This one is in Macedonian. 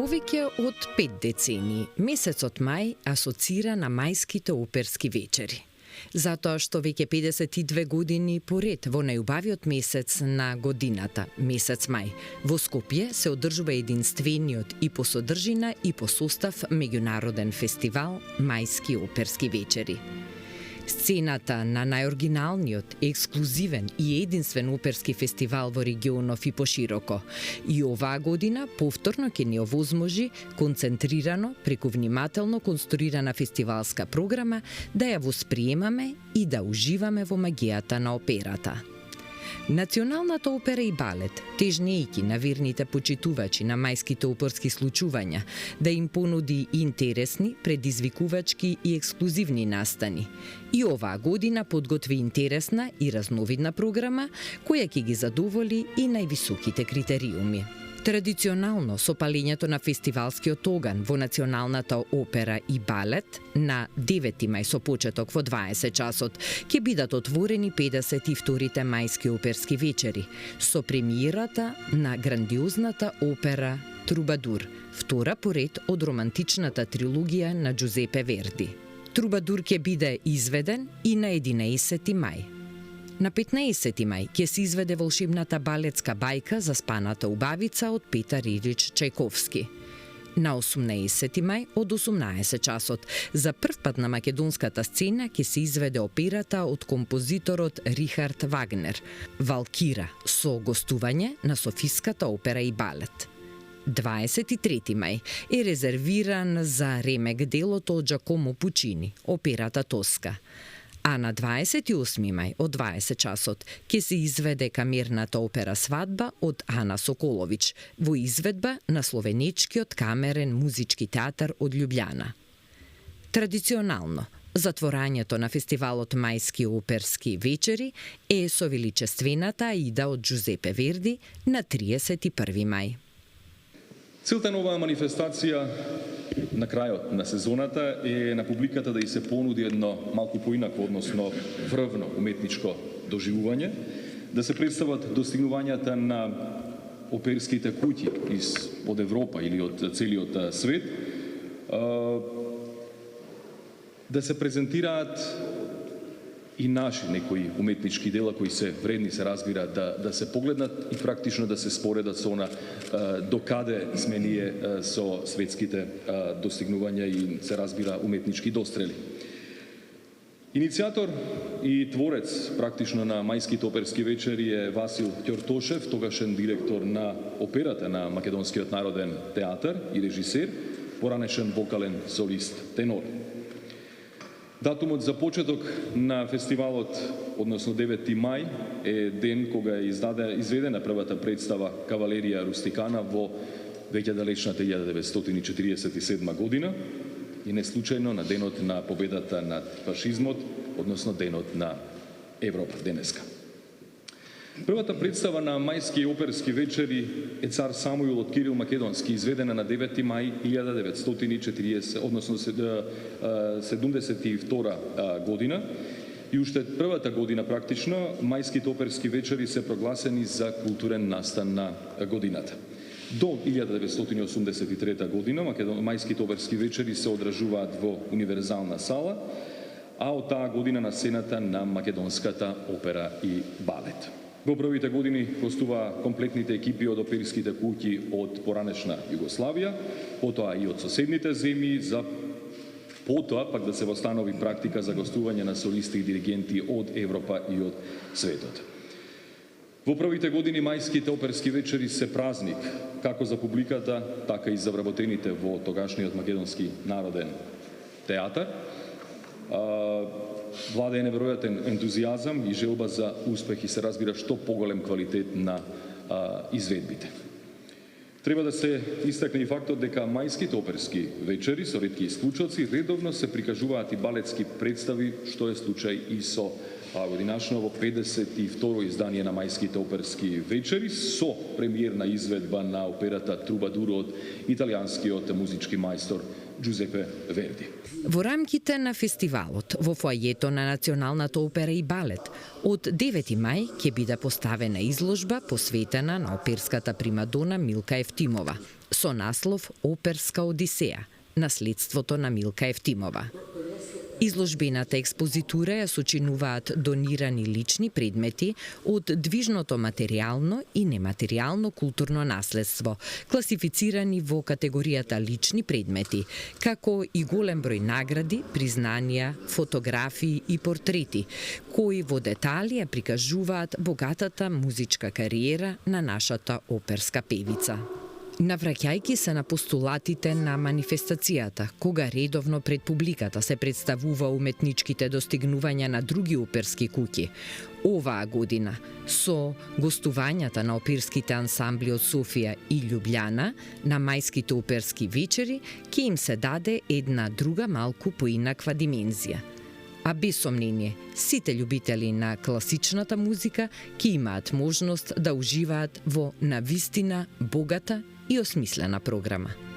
Повеќе од 5 децении, месецот мај асоцира на мајските оперски вечери. Затоа што веќе 52 години поред во најубавиот месец на годината, месец мај, во Скопје се одржува единствениот и по содржина и по состав меѓународен фестивал Мајски оперски вечери. Сцената на најоригиналниот, ексклузивен и единствен оперски фестивал во регионов и пошироко. И оваа година повторно ќе ни овозможи концентрирано, преку внимателно конструирана фестивалска програма да ја восприемаме и да уживаме во магијата на операта. Националната опера и балет, тежнејќи на верните почитувачи на мајските оперски случувања, да им понуди интересни, предизвикувачки и ексклузивни настани. И оваа година подготви интересна и разновидна програма, која ќе ги задоволи и највисоките критериуми. Традиционално, со палењето на фестивалскиот оган во Националната опера и балет на 9 мај со почеток во 20 часот, ќе бидат отворени 52-те мајски оперски вечери со премиерата на грандиозната опера Трубадур, втора поред од романтичната трилогија на Джузепе Верди. Трубадур ќе биде изведен и на 11 мај. На 15 мај ќе се изведе волшебната балетска бајка за спаната убавица од Петар Илич Чајковски. На 18 мај од 18 часот за прв пат на македонската сцена ќе се изведе операта од композиторот Рихард Вагнер, Валкира, со гостување на Софиската опера и балет. 23 мај е резервиран за ремек делото од Джакомо Пучини, операта Тоска. А на 28 мај од 20 часот ќе се изведе камерната опера Свадба од Ана Соколович во изведба на Словенечкиот камерен музички театар од Љубљана. Традиционално, затворањето на фестивалот Мајски оперски вечери е со величествената Аида од Джузепе Верди на 31 мај. Целта на оваа манифестација на крајот на сезоната е на публиката да и се понуди едно малку поинако, односно врвно уметничко доживување, да се представат достигнувањата на оперските куќи од Европа или од целиот свет, да се презентираат и наши некои уметнички дела кои се вредни, се разбира, да се погледнат и практично да се споредат со она докаде сме ние со светските достигнувања и се разбира уметнички дострели. Иницијатор и творец практично на мајските оперски вечери е Васил Ќортошев, тогашен директор на операта на Македонскиот народен театар и режисер, поранешен вокален солист тенор. Датумот за почеток на фестивалот, односно 9 мај, е ден кога е изведена првата представа Кавалерија Рустикана во веќе далечната 1947 година и не случајно на денот на победата над фашизмот, односно денот на Европа денеска. Првата представа на мајски оперски вечери е Цар Самуил од Кирил Македонски, изведена на 9 мај 1940, односно 72 година. И уште првата година практично мајските оперски вечери се прогласени за културен настан на годината. До 1983 година мајските оперски вечери се одржуваат во Универзална сала, а од таа година на сцената на Македонската опера и балет. Во првите години гостуваа комплетните екипи од оперските куќи од поранешна Југославија, потоа и од соседните земји, за потоа пак да се востанови практика за гостување на солисти и диригенти од Европа и од светот. Во првите години мајските оперски вечери се празник, како за публиката, така и за вработените во тогашниот Македонски народен театар. Владее неверојатен ентузијазам и желба за успех и се разбира што поголем квалитет на изведбите. Треба да се истакне и фактот дека мајските оперски вечери, со ретки исклучоци, редовно се прикажуваат и балетски представи, што е случај и со годинашново 52-ро издание на мајските оперски вечери, со премиерна изведба на операта Трубадур од италијанскиот музички мајстор Джузепе Верди. Во рамките на фестивалот, во фоајето на Националната опера и балет, од 9 мај ќе биде поставена изложба посветена на оперската примадона Милка Евтимова, со наслов Оперска одисеја, наследството на Милка Евтимова. Изложбената експозитура ја сочинуваат донирани лични предмети од движното материјално и нематеријално културно наследство, класифицирани во категоријата лични предмети, како и голем број награди, признанија, фотографии и портрети, кои во детали ја прикажуваат богатата музичка кариера на нашата оперска певица. Навраќајќи се на постулатите на манифестацијата, кога редовно пред публиката се представува уметничките достигнувања на други оперски куќи, оваа година, со гостувањата на оперските ансамбли од Софија и Љубљана на мајските оперски вечери, ќе им се даде една друга малку поинаква димензија. А без сомнение, сите љубители на класичната музика ќе имаат можност да уживаат во навистина богата и осмислена програма.